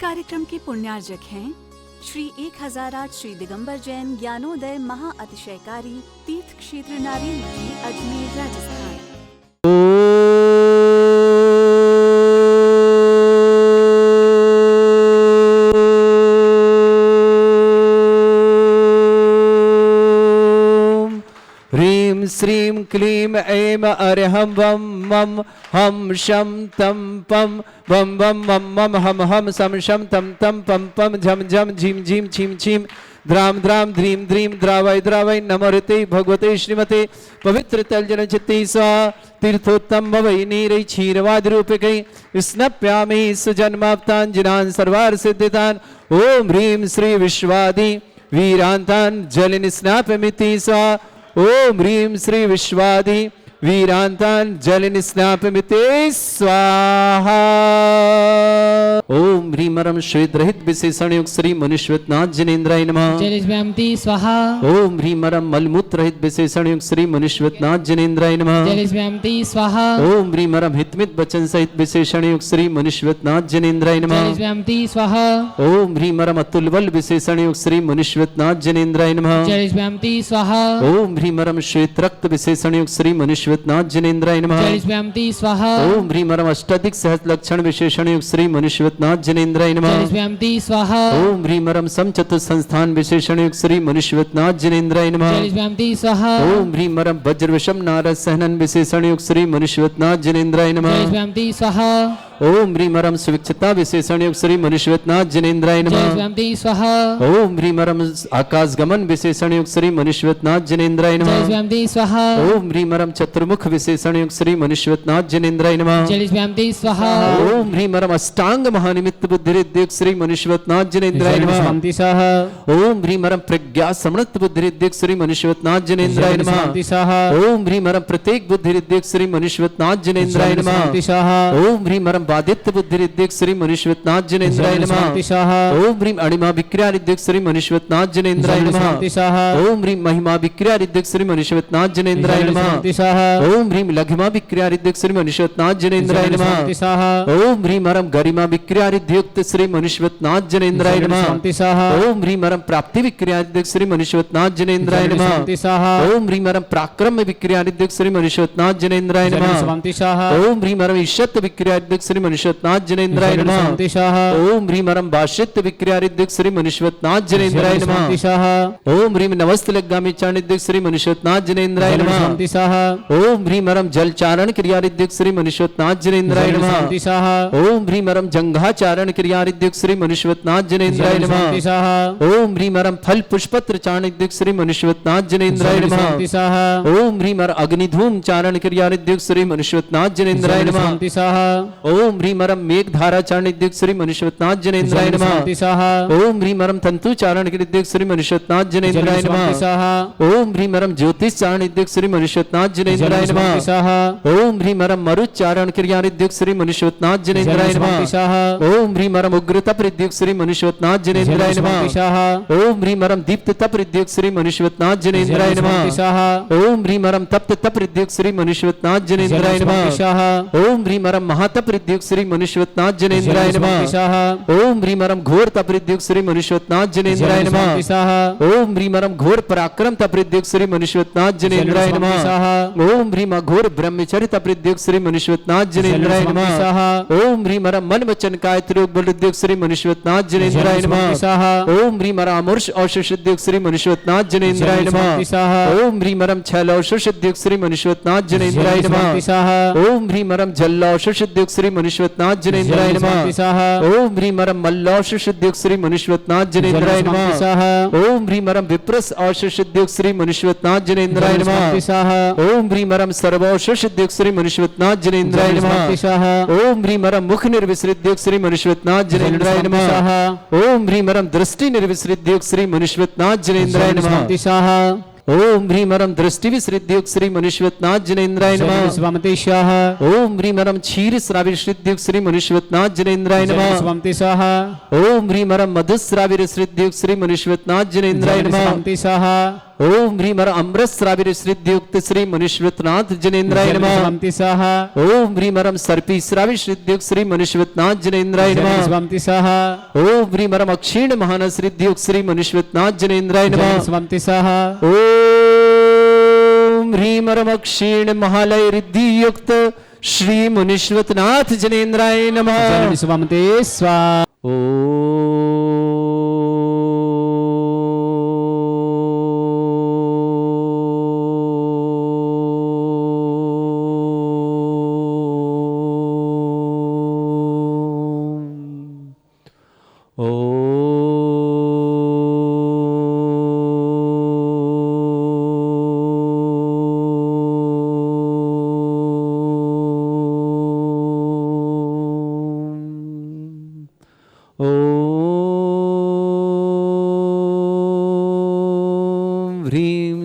कार्यक्रम के पुण्यार्जक हैं श्री 1008 श्री दिगंबर जैन ज्ञानोदय महाअतिशयकारी तीर्थ क्षेत्र नारेंद्र जी, अजमेर, राजस्थान। ह्रीं श्रीं क्लीं ऐं अरहं वं मं हम शं तं पं वं वं मं मं हम हम सं शं तं तं पं पं झं झं झीं झीं छीं छीं द्रां द्रां द्रीं द्रीं द्रावय द्रावय नमोते भगवते श्रीमते पवित्र तलजन चित्ते स्वाहा। तीर्थोत्तम भवै नीरै क्षीरवाद रूपकै स्नप्यामि सुजन्माप्ताञ्जनान् सर्वार्थ सिद्धितान्। ओम ह्रीं श्री विश्वादि वीरान्तान् जलिन स्नापमिति स्वाहा। ओम ह्रीं श्री विश्वादि वीरांतान जलिन स्नापमिते स्वाहा। ओम ह्रीं रम श्वेत रहित विशेषण युक्त श्री मनुष्यनाथ जनेन्द्राय नमः। जलिस्व्यामति स्वाहा। ओम ह्रीं रम मलमूत्र रहित विशेषण युक्त श्री मनुष्यनाथ जनेन्द्राय नमः। जलिस्व्यामति स्वाहा। ओम ह्रीं रम हितमित वचन सहित विशेषण युक्त श्री मनुष्यनाथ जनेन्द्राय नमः। जलिस्व्यामति स्वाहा। ओम ह्रीं रम अतुल बल विशेषण युक्त श्री मनुष्यनाथ जनेन्द्राय नमः। जलिस्व्यामति स्वाहा। ओम ह्रीं रम श्वेत रक्त विशेषण युक्त श्री मनुष्यनाथ जनेन्द्राय नमः। जलिस्व्यामति स्वाहा। ओम ह्रीं रम अष्टाधिक सहस्र लक्षण विशेषण युक्त श्री मनुष्यनाथ जनेन्द्राय नमः। जलिस्व्यामति स्वाहा। ओम ह्रीं रम समचतुर संस्थान विशेषण युक्त श्री मनुष्यनाथ जनेन्द्राय नमः। जलिस्व्यामति स्वाहा। ओम ह्रीं रम वज्र विषम नारद सहनन विशेषण युक्त श्री मनुष्यनाथ जनेन्द्राय नमः। जलिस्व्यामति स्वाहा। ओम ह्रीं रम सुविक्षता विशेषण युक्त श्री मनुष्यनाथ जनेन्द्राय नमः। जलिस्व्यामति स्वाहा। ओम ह्रीं रम आकाश गमन विशेषण युक्त श्री मनुष्यनाथ जनेन्द्राय नमः। जलिस्व्यामति स्वाहा। ओम ह्रीं रम चतुर्मुख विशेषण युक्त श्री मनुष्यनाथ जनेन्द्राय नमः। जलिस्व्यामति स्वाहा। ओम ह्रीं रम अष्टांग महानिमित्त बुद्धिरिद्युक्त श्री मनुष्यनाथ जनेन्द्राय नमः। ओम ह्रीं रम प्रज्ञा समृत बुद्धिरिद्युक्त श्री मनुष्यनाथ जनेन्द्राय नमः। ओम ह्रीं रम प्रत्येक बुद्धिरिद्युक्त श्री मनुष्यनाथ जनेन्द्राय नमः। ओम ह्रीं रम बाधित्य बुद्धिरिद्युक्त श्री मनुष्यनाथ जनेन्द्राय नमः। ओम ह्रीं अणिमा विक्रियारिद्युक्त श्री मनुष्यनाथ जनेन्द्राय नमः। ओम ह्रीं महिमा विक्रियारिद्युक्त श्री मनुष्यनाथ जनेन्द्राय नमः। ओम ह्रीं लघिमा विक्रियारिद्युक्त श्री मनुष्यनाथ जनेन्द्राय नमः। ओम ह्रीं रम गरिमा विक्रियारिद्युक्त श्री मनुष्यनाथ जनेन्द्राय नमः। ओम ह्रीं रम प्राप्ति विक्रियारिद्युक्त श्री मनुष्यनाथ जनेन्द्राय नमः। ओम ह्रीं रम पराक्रम विक्रियारिद्युक्त श्री मनुष्यनाथ जनेन्द्राय नमः। ओम ह्रीं रम ईशत विक्रियारिद्युक्त श्री मनुष्यनाथ जनेन्द्राय नमः। ओम ह्रीं रम भाष्यत्व विक्रियारिद्युक्त श्री मनुष्यनाथ जनेन्द्राय नमः। ओम ह्रीं नमस्तलगामी चारणिद्युक्त श्री मनुष्यनाथ जनेन्द्राय नमः। ओम ह्रीं रम जल चारण क्रियारिद्युक्त श्री मनुष्यनाथ जनेन्द्राय नमः। ओम ह्रीं रम जंघाचारण क्रियारिद्युक्त श्री मनुष्यनाथ जनेन्द्राय नमः। ओम ह्रीं रम फल पुष्पत्र चारणिद्युक्त श्री मनुष्यनाथ जनेन्द्राय नमः। ओम ह्रीं रम अग्निधूम चारण क्रियारिद्युक्त श्री मनुष्यनाथ जनेन्द्राय नमः। ओम ह्रीं रम मेघ धारा चारणिद्युक्त श्री मनुष्यनाथ जनेन्द्राय नमः। ओम ह्रीं रम तंतु चारण क्रियारिद्युक्त श्री मनुष्यनाथ जनेन्द्राय नमः। ओम ह्रीं रम ज्योतिष चारणिद्युक्त श्री मनुष्यनाथ जनेन्द्राय नमः। ओम ह्रीं रम मरुच्चारण क्रियारिद्युक्त श्री मनुष्यनाथ जनेन्द्राय नमः। ओम ह्रीं रम उग्र तप रिद्युक्त श्री मनुष्यनाथ जनेन्द्राय नमः। ओम ह्रीं रम दीप्त तप रिद्युक्त श्री मनुष्यनाथ जनेन्द्राय नमः। ओम ह्रीं रम तप्त तप रिद्युक्त श्री मनुष्यनाथ जनेन्द्राय नमः। ओम ह्रीं रम महातप रिद्युक्त श्री मनुष्यनाथ जनेन्द्राय नमः। ओम ह्रीं रम घोर तप रिद्युक्त श्री मनुष्यनाथ जनेन्द्राय नमः। ओम ह्रीं रम घोर पराक्रम तप रिद्युक्त श्री मनुष्यनाथ जनेन्द्राय नमः। ओम ह्रीं घोर ब्रह्मचर्य तप रिद्युक्त श्री मनुष्यनाथ जनेन्द्राय नमः। ओम ह्रीं रम मन वचन काय त्रियोग बल रिद्युक्त श्री मनुष्यनाथ जनेन्द्राय नमः। ओम ह्रीं रम अमृष औषध रिद्युक्त श्री मनुष्यनाथ जनेन्द्राय नमः। ओम ह्रीं रम छल औषध रिद्युक्त श्री मनुष्यनाथ जनेन्द्राय नमः। ओम ह्रीं रम जल औषध रिद्युक्त श्री मनुष्यनाथ जनेन्द्राय नमः। ओम ह्रीं रम मल्ल औषध रिद्युक्त श्री मनुष्यनाथ जनेन्द्राय नमः। ओम ह्रीं रम विप्रस औषध रिद्युक्त श्री मनुष्यनाथ जनेन्द्राय नमः। ओम ह्रीं रम सर्व औषध रिद्युक्त श्री मनुष्यनाथ जनेन्द्राय नमः। ओम ह्रीं रम मुख निर्विसृद्युक्त श्री मनुष्यनाथ जनेन्द्राय नमः। ओम ह्रीं रम दृष्टि निर्विसृद्युक्त श्री मनुष्यनाथ जनेन्द्राय नमः। ओम ह्रीं रम दृष्टि विसृद्युक्त श्री मनुष्यनाथ जनेन्द्राय नमः। ओम ह्रीं रम क्षीर श्राविसृद्युक्त श्री मनुष्यनाथ जनेन्द्राय नमः। ओम ह्रीं रम मधुश्राविसृद्युक्त श्री मनुष्यनाथ जनेन्द्राय नमः। ओम ह्रीं हर अमृत श्राविर सिद्धियुक्त श्री मनुष्यनाथ जनेन्द्राय नमः। स्वंति स्वाहा ओम ह्रीं हर सर्पी श्राविर सिद्धियुक्त श्री मनुष्यनाथ जनेन्द्राय नमः। स्वंति स्वाहा ओम ह्रीं हर अक्षीण महान सिद्धियुक्त श्री मनुष्यनाथ जनेन्द्राय नमः। स्वंति स्वाहा ओम ह्रीं हर अक्षीण महालय रिद्धि युक्त श्री मनुष्यनाथ जनेन्द्राय नमः। स्वंति स्वाहा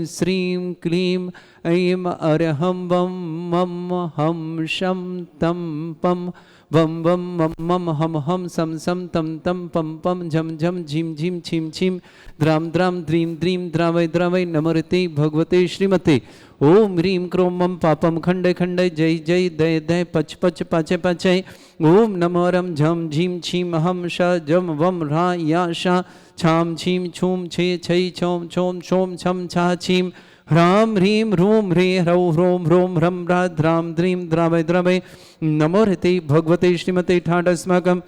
श्रीं क्लीं ऐं अरहं वं मम हम शं तं पं वं वं मम मम हम हम सं सं तं तं पं पं झं झं झीं झीं छीं छीं द्रां द्रां द्रीं द्रीं द्रावय द्रावय नमोते भगवते श्रीमते। ओम ह्रीं क्रों मम पापम खंडय खंडय जय जय दय दय पच पच पाचय पाचय। ओम नमो रम झम झीं छीं हम श जम वम रा या शा छाम छीं छूम छे छै छौम छौम छौम छम छा छीं ह्रां ह्रीं ह्रूं ह्रे ह्रौ ह्रों ह्रों ह्रं ह्रा द्रां द्रीं द्रावय द्रावय नमो हृते भगवते श्रीमते। ठाट अस्माकं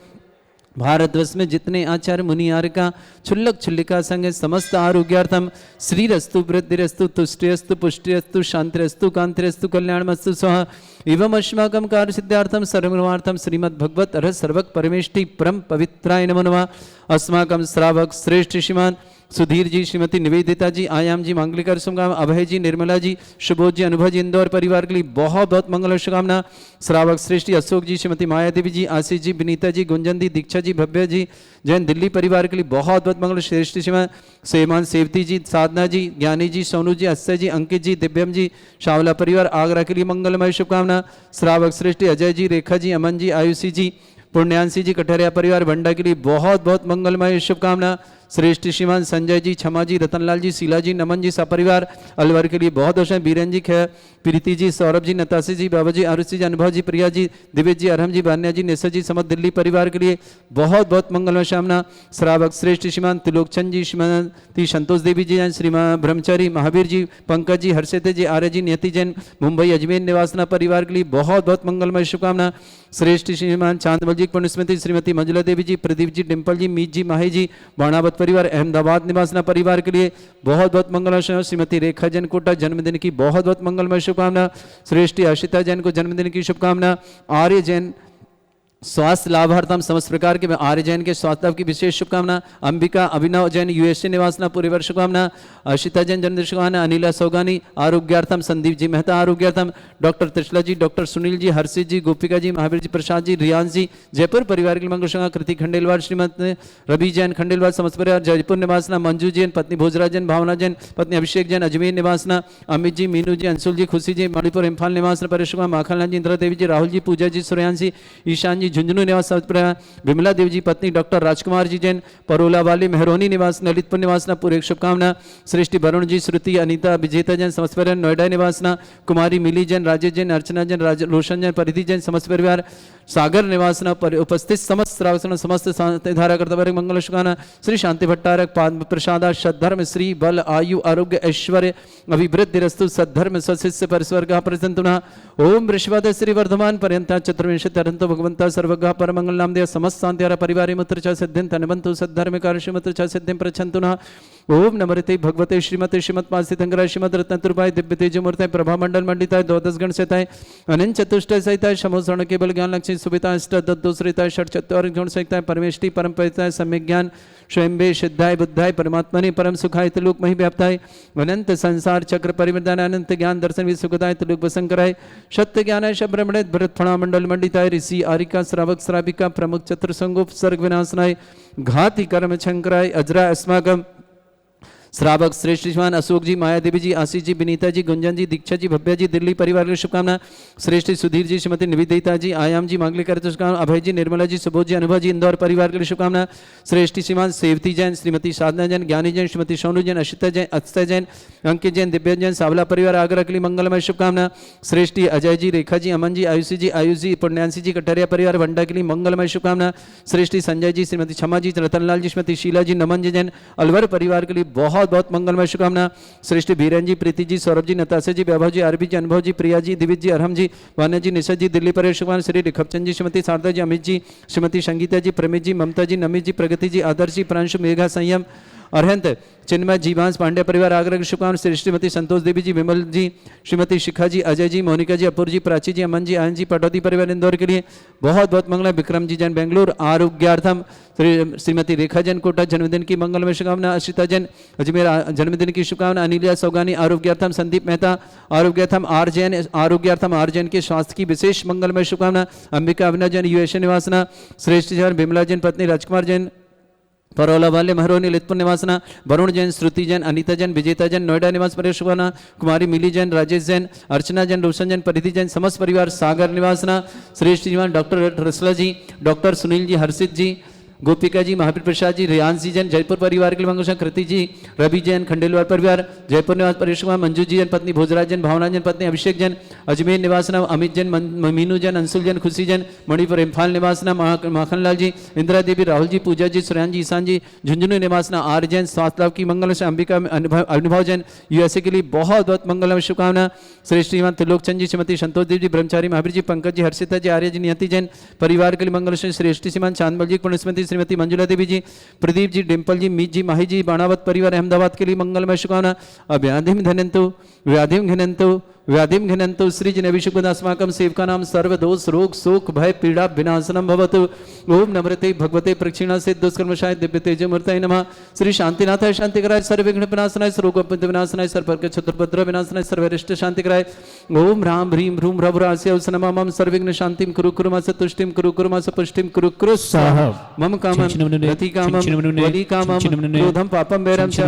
भारतवर्ष में जितने आचार्य मुनि आर्यका क्षुल्लक क्षुल्लिका संग समस्त आरोग्यार्थम श्रीरस्तु वृद्धिरस्तु तुष्टिरस्तु पुष्टिरस्तु शांतिरस्तु कांतिरस्तु कल्याणमस्तु स्वाहा। एवं अस्माकं कार्य सिद्धार्थम सर्वमार्थम श्रीमद् भगवत अरहत सर्वक परमेष्टि परम पवित्राय नमो नमः। अस्माकं श्रावक श्रेष्ठ श्रीमान सुधीर जी, श्रीमती निवेदिता जी, आयाम जी, मांगलिकर शुभकामना, अभय जी, निर्मला जी, सुबोध जी, अनुभव जी, इंदौर परिवार के लिए बहुत बहुत मंगल और शुभकामना। श्रावक श्रेष्ठी अशोक जी, श्रीमती माया देवी जी, आशीष जी, विनीता जी, गुंजन दी, दीक्षा जी, भव्य जी, जैन दिल्ली परिवार के लिए बहुत बहुत मंगल। श्रेष्ठी श्रीमान सेमान सेवती जी, साधना जी, ज्ञानी जी, सोनू जी, अक्षय जी, अंकित जी, दिव्यम जी, शावला परिवार आगरा के लिए मंगलमय शुभकामना। श्रावक श्रेष्ठी अजय जी, रेखा जी, अमन जी, आयुषी जी, पुण्यांशी जी, कठरिया परिवार बंडा के लिए बहुत बहुत मंगलमय शुभकामना। श्रेष्ठ श्रीमान संजय जी, क्षमा जी, रतनलाल जी, शीला जी, नमन जी, सपरिवार अलवर के लिए बहुत बहुत बीरन जी, प्रीति जी, सौरभ जी, नताशी जी, बाबा जी, आरुषि जी, अनुभव जी, प्रिया जी, दिव्य जी, अरहम जी, बान्या जी, नेसर जी, समस्त दिल्ली परिवार के लिए बहुत बहुत मंगलमय शामना। श्रावक श्रेष्ठ श्रीमान त्रिलोकचंद जी, श्रीमती संतोष देवी जी, श्रीमान ब्रह्मचारी, महावीर जी, पंकज जी, हर्षित जी, आर्य जी, नियति जैन, मुंबई अजमेर निवासना परिवार के लिए बहुत बहुत मंगलमय शुभकामना। श्रेष्ठ श्रीमान चांदवल जी, पुण्यस्मृति श्रीमती मंजुला देवी जी, प्रदीप जी, डिम्पल जी, मीत जी, माही जी, बाणावत परिवार अहमदाबाद निवासना परिवार के लिए बहुत बहुत मंगलमय। श्रीमती रेखा जैन कोटा जन्मदिन की बहुत बहुत मंगलमय शुभकामना। श्रेष्ठी अर्षिता जैन को जन्मदिन की शुभकामना। आर्य जैन स्वास्थ्य लाभार्थम समस्त प्रकार के आर्य जैन के स्वास्थ्य लाभ की विशेष शुभकामना। अंबिका अभिनव जैन यूएसए निवासना पूरे वर्ष शुभकामना। अर्षिता जैन जन्मदिन शुभकामना। अनिला सौगानी आरोग्यार्थम, संदीप जी मेहता आरोग्यार्थम, डॉक्टर त्रिशला जी, डॉक्टर सुनील जी, हर्षित जी, गोपिका जी, महावीर जी, प्रसाद जी, रियाज जी, जयपुर परिवार के मंगल शुभकामना। कृति खंडेलवाल, श्रीमती रवि जैन खंडेलवाल समस्त परिवार जयपुर निवासना। मंजू जैन पत्नी भोजराज जैन, भावना जैन पत्नी अभिषेक जैन अजमेर निवासना। अमित जी, मीनू जी, अंशुल जी, खुशी जी, मणिपुर इम्फाल निवासना पर शुभकामना। माखनलाल जी, इंदिरा देवी जी, राहुल जी, पूजा जी, सूर्यांशी, ईशान जी, झुंझुनू निवास विमला देवी जी, पत्नी डॉक्टर राजकुमार जी जैन, परोला वाली मेहरोनी निवास, ललितपुर निवासना पूरे शुभकामना। सृष्टि वरुण जी, श्रुति, अनीता, विजेता जैन समस्त परिवार नोएडा निवासना। कुमारी मिली जैन, राजेश जैन, अर्चना जैन, रोशन जैन, परिधि जैन समस्त परिवार सागर निवासना पर उपस्थित समस्त श्रावक समस्त धारा कर्तव्य मंगल शुभकामना। श्री शांति भट्टारक पाद प्रसादा सद्धर्म श्री बल आयु आरोग्य ऐश्वर्य अभिवृद्धि रस्तु सद्धर्म सशिष्य परिस्वर्ग प्रसंतुना। ओम वृषभद श्री वर्धमान पर्यंता चतुर्विंशति अरंतो भगवंता सर्वगा परमंगल नाम देव समस्त शांति परिवार मुत्र च सिद्धिं तनबंतु सद्धर्म कार्य मुत्र च सिद्धिं प्रचंतुना। ओम नमृते भगवते श्रीमते श्रीमत्पासितंगराय श्रीमद रत्नतुर्भाय दिव्य तेजमूर्ताय प्रभा मंडल मंडिताय द्वादश गण सहिताय अनंत चतुष्टय सहिताय समोसरण केवल ज्ञान लक्ष्मी सुविता अष्ट दद्दोसरिताय षट चत्वार गुण सहिताय परमेष्टि परम पवित्राय सम्यक ज्ञान स्वयंभे सिद्धाय बुद्धाय परमात्मने परम सुखाय त्रिलोक मही व्याप्ताय अनंत संसार चक्र परिवर्तन अनंत ज्ञान दर्शन विसुखदाय त्रिलोक वसंकराय सत्य ज्ञानाय ब्रह्मणे भरत फणा मंडल मंडिताय ऋषि आरिका श्रावक श्राविका प्रमुख चतुर्संगोप सर्ग विनाशनाय घाति कर्म शंकराय अजरा अस्माकम श्रावक श्रेष्ठ श्रीमान अशोक जी, माया देवी जी, आशीष जी, विनीता जी, गुंजन जी, दीक्षा जी, भव्या जी, दिल्ली परिवार के लिए शुभकामना। श्रेष्ठ सुधीर जी, श्रीमती निवेदिता जी, आयाम जी, मांगलिक करते शुभकामना। अभय जी, निर्मला जी, सुबोध जी, अनुभव जी, इंदौर परिवार के लिए शुभकामना। श्रेष्ठ श्रीमान सेवती जैन, श्रीमती साधना जैन, ज्ञानी जैन, श्रीमती सोनू जैन, अशिता जैन, अक्षय जैन, अंकित जैन, दिव्य जैन, सावला परिवार आगरा के लिए मंगलमय शुभकामना। श्रेष्ठ अजय जी, रेखा जी, अमन जी, आयुषी जी, पुण्यांशी जी, कटरिया परिवार वंडा के लिए मंगलमय शुभकामना। श्रेष्ठ संजय जी, श्रीमती क्षमा जी, रतनलाल जी, श्रीमती शीला जी, नमन जी जैन, अलवर परिवार के लिए बहुत बहुत मंगलमय शुभकामना। श्रेष्ठ बीरन जी, प्रीति जी, सौरभ जी, नताशा जी, वैभव जी, आरबी जी, अनुभव जी, प्रिया जी, दिविज जी, अरहम जी, वान्या जी, निशा जी, दिल्ली परिवार शुभकामना। श्री रिखपचंद जी, श्रीमती शारदा जी, अमित जी, श्रीमती संगीता जी, प्रमित जी, ममता जी, नमित जी, प्रगति जी, आदर्श जी, प्रांशु, मेघा, संयम, अरहंत, चिन्मय, जीवांश पांड्या परिवार आगरा की शुभकामना। श्री श्रीमती संतोष देवी जी, विमल जी, श्रीमती शिखा जी, अजय जी, मोनिका जी, अपूर जी, प्राची जी, अमन जी, आयन जी, पटौदी परिवार इंदौर के लिए बहुत बहुत मंगल। विक्रम जी जैन, बेंगलुरु आरोग्यार्थम। श्रीमती रेखा जैन, कोटा, जन्मदिन की मंगलमय शुभकामना। अशिता जैन, अजमेर, जन्मदिन की शुभकामना। अनिलिया सौगानी, आरोग्यार्थम। संदीप मेहता, आरोग्यार्थम। आर जैन, आरोग्यार्थम, आर जैन के स्वास्थ्य की विशेष मंगलमय शुभकामना। अंबिका अविना जैन, यूएसए निवासना। श्रेष्ठ जैन, बिमला जैन, पत्नी राजकुमार जैन, परोला वाले महरोनी, लितपुर निवासना। वरुण जैन, श्रुति जैन, अनीता जैन, विजेता जैन, नोएडा निवास परिवार शुभकामना। कुमारी मिली जैन, राजेश जैन, अर्चना जैन, रोशन जैन, परिधि जैन, समस्त परिवार सागर निवासना। श्रेष्ठ जीवन डॉक्टर रसला जी, डॉक्टर सुनील जी, हर्षित जी, गोपिका जी, महावीर प्रसाद जी, रियांश जी जैन, जयपुर परिवार के लिए मंगल। कृति जी, रवि जैन, खंडेलवाल परिवार, जयपुर निवास परिवार। मंजू जी जैन, पत्नी भोजराज जैन, भावना जैन, पत्नी अभिषेक जैन, अजमेर निवासना। अमित जैन, मीनू जैन, अंशुल जैन, खुशी जैन, मणिपुर इम्फाल निवासना। माखनलाल जी, इंदिरा देवी, राहुल जी, पूजा जी, सुरैन जी, ईशान जी, झुंझुनू निवासना। आर जैन, स्वास्थ्य लाभ की मंगल से। अंबिका अनुभव जैन, यूएसए के लिए बहुत बहुत मंगल शुभकामना। श्रेष्ठ श्रीमान त्रिलोकचंद जी, श्रीमती संतोष देव जी, ब्रह्मचारी महावीर जी, पंकज जी, हर्षिता जी, आर्य जी, नियति जैन, परिवार के लिए मंगल। श्रेष्ठ श्रीमान चांदमल जी, पुण्यस्मृति श्रीमती मंजुला देवी जी, प्रदीप जी, डिम्पल जी, मीत जी, माही जी, बाणावत परिवार अहमदाबाद के लिए मंगलमय शुभकामना। अव्याधिम घनंतु व्याधिम घनंतु व्याधिम घनंतु श्रीजनभिषुकदास्माकं सेवका नाम सर्वदोष रोग शोक भय पीड़ा विनाशनम भवतु। ओम नमृते भगवते प्रक्षिणा से दुष्कर्मशाय दिव्य तेजमूर्तये नमः। श्री शांतिनाथाय शांतिकराय सर्वविघ्न विनाशनाय सर्वोपद्रव विनाशनाय सर्ववर्ग चतुर्भद्र विनाशनाय सर्वरिष्ट शांतिकराय। ओम ह्रां ह्रीं ह्रूं ह्रभ्रास्यौ नमः। सर्वविघ्न शांतिं कुरु कुरु मास तुष्टिं कुरु कुरु मास पुष्टिं कुरु कुरु स्वाहा। मम कामं रति कामं वली कामं क्रोधं पापं वैरं च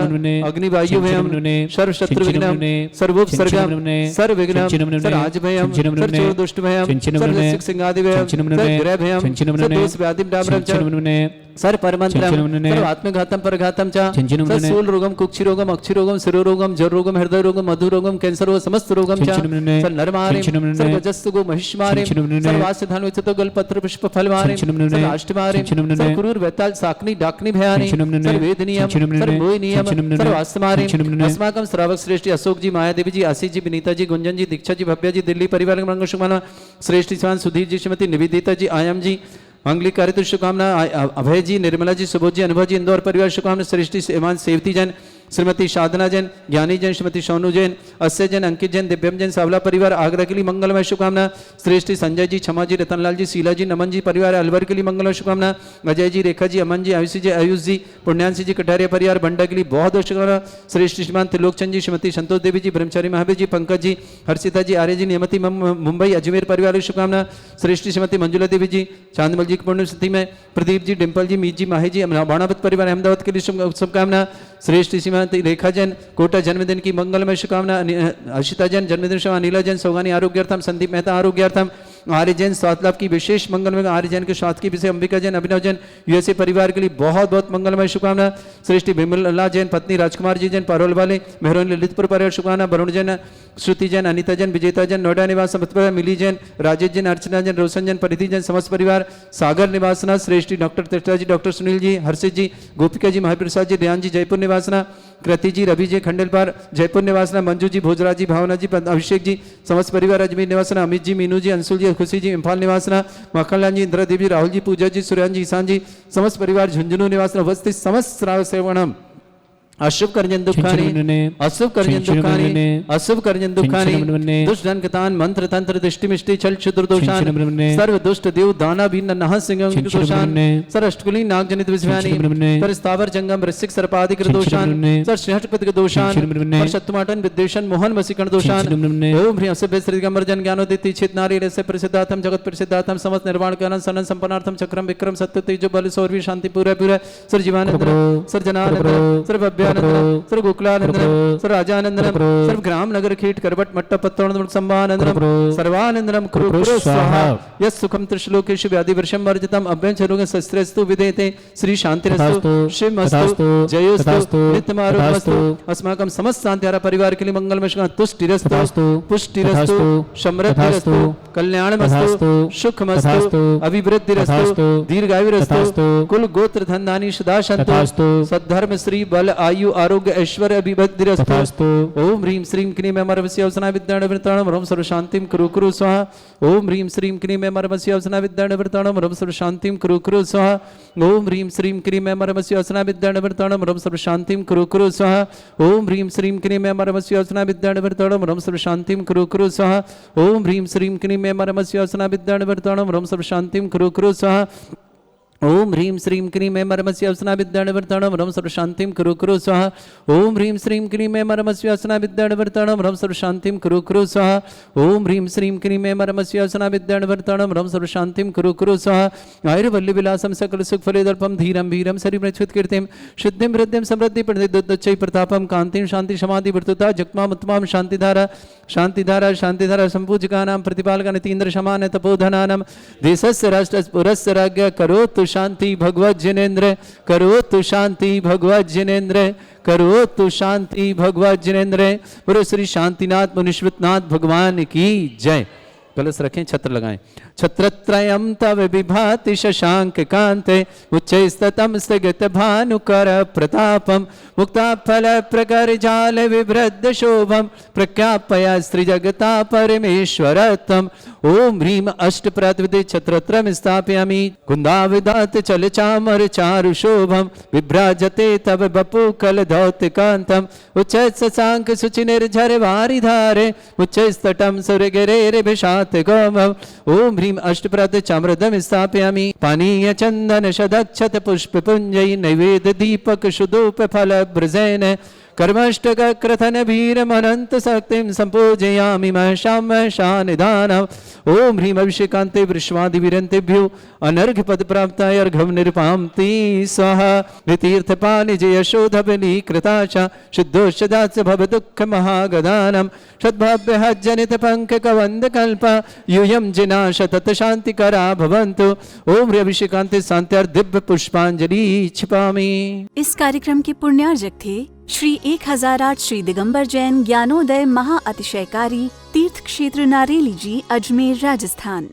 अग्निवायु भयं सर्व शत्रु विघ्नं सर्वोपसर्गं सर्वविघ्नं सर्वराजभयं सर्वदुष्टभयं सर्वसिंहादिभयं सर्वग्रहभयं सर्वदोष व्याधिं डाम्रं च सर्वपरमंत्रं सर्वात्मघातं परघातं च सर्वशूल रोगं कुक्षिरोगं अक्षिरोगं शिरोरोगं जररोगं हृदयरोगं मधुरोगं कैंसर रोग समस्त रोगं च सर्वनरमारिं सर्वजस्तुगो महिष्मारिं सर्वास्यधान्वित गलपत्र पुष्प फलवारिं सर्वाष्टमारिं सर्वक्रूर वेताल साकनी डाकनी भयानि सर्ववेदनीयं सर्वमोहिनीयं सर्वास्मारिं। अस्माकं श्रावक श्रेष्ठ अशोक जी, माया देवी जी, आशीष जी, विनीता जी, गुंजन जी, दीक्षा जी, भव्या जी, दिल्ली परिवार के मंगल शुभकामना। श्रेष्ठ स्वान सुधीर जी, श्रीमती निवेदिता जी, आयाम जी, मंगलिक कार्य शुभकामना। अभय जी, निर्मला जी, सुबोध जी, अनुभव जी, इंदौर परिवार शुभकामना। श्रेष्ठ एमान सेवती जैन, श्रीमती साधना जैन, ज्ञानी जैन, श्रीमती सोनू जैन, अस्य जैन, अंकित जैन, दिव्यम जैन, सावला परिवार आगरा के लिए मंगलमय शुभकामना। श्रेष्ठ संजय जी, क्षमा जी, रतनलाल जी, शीला जी, नमन जी परिवार अलवर के लिए मंगलमय शुभकामना। अजय जी, रेखा जी, अमन जी, आयुषी जी, आयुष जी, पुण्यांशी जी, कटारिया परिवार बंडा के लिए बहुत बहुत शुभकामना। श्रेष्ठ श्रीमान त्रिलोकचंद जी, श्रीमती संतोष देवी जी, ब्रह्मचारी महावीर जी, पंकज जी, हर्षिता जी, आर्य जी, नियमति मुंबई अजमेर परिवार की शुभकामना। श्रेष्ठ श्रीमती मंजुला देवी जी, चांदमल जी की पुण्यतिथि में, प्रदीप जी, डिम्पल जी, मीत जी, माही जी, बाणावत परिवार अहमदाबाद के लिए शुभकामना। श्रेष्ठ श्रीमती रेखा जैन, कोटा, जन्मदिन की मंगलमय शुभकामना। अशिता जैन, जन्मदिन शुभ। अनिला जैन, सौगानी आरोग्यार्थम। संदीप मेहता आरोग्यार्थम। आर्य जैन, स्वास्थ्य लाभ की विशेष मंगलमय। आर्य जैन के स्वास्थ्य की विशेष। अंबिका जैन, अभिनव जैन, यूएसए परिवार के लिए बहुत बहुत मंगलमय शुभकामना। श्रेष्ठ बिमला जैन, पत्नी राजकुमार जी जैन, परोल वाले मेहरोन, ललितपुर परिवार शुभकामना। वरुण जैन, श्रुति जैन, अनीता जैन, विजेता जैन, नोएडा निवास परिवार। मिली जैन, राजेश जैन, अर्चना जैन, रोशन जैन, परिधि जैन, समस्त परिवार सागर निवासना। श्रेष्ठ डॉक्टर त्रिष्ठा जी, डॉक्टर सुनील जी, हर्षित जी, गोपिका जी, महावीर प्रसाद जी, रियान जी, जयपुर निवासना। कृति जी, रवि जी, खंडेलवाल जयपुर निवासना। मंजू जी, भोजराज जी, भावना जी, अभिषेक जी, समस्त परिवार अजमेर निवासना। अमित जी, मीनू जी, अंशुल जी, खुशी जी, इम्फाल निवासना। मक्खनलाल जी, इंदिरा देवी, राहुल जी, पूजा जी, सुरैन जी, ईशान जी, समस्त परिवार झुंझुनू निवासना। उपस्थित समस्त श्रावक सेवनम अशुभ कर्जन दुखानि अशुभ कर्जन दुखानि अशुभ कर्जन दुखानि दुष्ट धन कतान मंत्र तंत्र दृष्टि मिष्टि छल क्षुद्र दोषान सर्व दुष्ट देव दाना भीन नह सिंह दोषान सर अष्टकुली नाग जनित विषयानि सर स्थावर जंगम वृश्चिक सर्पादिक दोषान सर श्रेष्ठपद दोषान और शत्रुमाटन विद्वेषण मोहन वसीकरण दोषान ओम ह्रीं असभ्य श्री दिगंबर जन ज्ञानोदिति चित नारी रस्य प्रसिद्धातम जगत प्रसिद्धातम समस्त निर्वाण कारण सनन संपन्नार्थम चक्रम विक्रम सत्य तेजो बल सौर्वी शांति पूरा पूरा sir Jivanand sir Jananand sir भव्य सर्वलोकानंदनम सर्व गोकुलानंदनम सर्व राजानंदनम सर्व ग्राम नगर कीट करवट मट्ट पत्तोनंदनम संभानंदनम सर्वानंदनम कुरु कुरु स्वाहा यस सुखम त्रिश्लोकेषु व्याधि वर्षम वर्जितम अभ्यंचरोग शस्त्रस्तु विदेते श्री शांतिरस्तु शिवमस्तु जयोस्तु नित्यमारोग्यमस्तु अस्माकं समस्त शांतिहारा परिवार के लिए मंगलमय तुष्टिरस्तु पुष्टिरस्तु समृद्धिरस्तु कल्याणमस्तु सुखमस्तु अभिवृद्धिरस्तु दीर्घायुरस्तु कुल गोत्र धन धानी सदा सन्तु सद्धर्म श्री बल आयु आरोग्य ऐश्वर्य अभिवृद्धिरस्तु ओम ह्रीं श्रीं क्लीं मर्वस्य अवसना विद्याण वृताणम ह्रम सर्व शांतिं कुरु कुरु स्वाहा ओम ह्रीं श्रीं क्लीं मर्वस्य अवसना विद्याण वृताणम ह्रम सर्व शांतिं कुरु कुरु स्वाहा ओम ह्रीं श्रीं क्लीं मर्वस्य अवसना विद्याण वृताणम ह्रम सर्व शांतिं कुरु कुरु स्वाहा ओम ह्रीं श्रीं क्लीं मर्वस्य अवसना विद्याण वृताणम ह्रम सर्व शांतिं कुरु कुरु स्वाहा ओम ह्रीं श्रीं क्लीं मर्वस्य अवसना विद्याण वृताणम ह्रम सर्व शांतिं कुरु कुरु स्वाहा ओम ह्रीं श्रीं क्लीं मर्वस्य अवसना विद्याण वृताणम ह्रम सर्व शांतिं कुरु कुरु स्वाहा ओम ह्रीं श्रीं क्लीं मर्वस्य अवसना विद्याण वृताणम ह्रम सर्व शांतिं कुरु कुरु स्वाहा ओम ह्रीं श्रीं क्लीं मर्वस्य अवसना विद्याण वृताणम ह्रम सर्व शांतिं कुरु कुरु स्वाहा आयुर्वल्ली विलासम सकल सुख फलेदल्पम धीरम वीरम सरिमृच्छुत कीर्तिम शुद्धिं वृद्धिं समृद्धि प्रतिदुच्चै प्रतापम कांतिं शांति समाधि वर्तुता जगमाम उत्तमाम शांतिधारा शांतिधारा शांतिधारा संपूजकानां प्रतिपालका नितीन्द्र शमान तपोधनानां देशस्य राष्ट्रस्य पुरस्य राज्ञ करोतु शांति भगवत जिनेन्द्र करोतु शांति भगवत जिनेन्द्र करोतु शांति भगवत जिनेन्द्र। बोलो श्री शांतिनाथ मुनीश्वरनाथ भगवान की जय। कलश रखें, छत्र लगाएं। छत्रत्रयं तव विभाति शशांक कांते उच्चैस्ततम स्थगित भानुकर प्रतापम मुक्ताफल प्रकर जाल विवृद्ध शोभम प्रख्यापया स्त्री जगता परमेश्वरत्वम ओम ह्रीं अष्ट प्रतिविधि छत्रत्रम स्थापयामि कुंदाविदात चल चामर चारु शोभम विभ्राजते तव बपु कल धौतिकांतम उच्चैत शशांक सुचि निर्झर वारिधारे उच्चैस्तटम सुरगिरेर भिषात गोमम ओम ह्रीं अष्टप्रत चामृतम स्थापयामि पानीय चंदन शदक्षत पुष्प पुंजय नैवेद्य दीपक शुद्धोप फल ब्रजेन कर्मष्टक क्रथन भीरम अनंत शक्तिं संपूजयामि महशां महशानिधानम् ओम ह्रीं अभिषेकान्ते वृष्वादि वीरन्तेभ्यो अनर्घ्य पद प्राप्ताय अर्घं निरुपान्ति स्वाहा नितीर्थपानि जयशोधवनी कृताशा शुद्धोषदास्य भव दुःख महागदानं सद्भव्यः जनित पंकक वंद कल्प यूयं जिनाश तत् शांतिकरा भवन्तु ओम ह्रीं अभिषेकान्ते शान्त्यार्थ दिव्य पुष्पांजलि क्षिपामि। इस कार्यक्रम के पुण्यार्जक थे श्री 1008 श्री दिगंबर जैन ज्ञानोदय महाअतिशयकारी तीर्थ क्षेत्र नारेली जी, अजमेर, राजस्थान।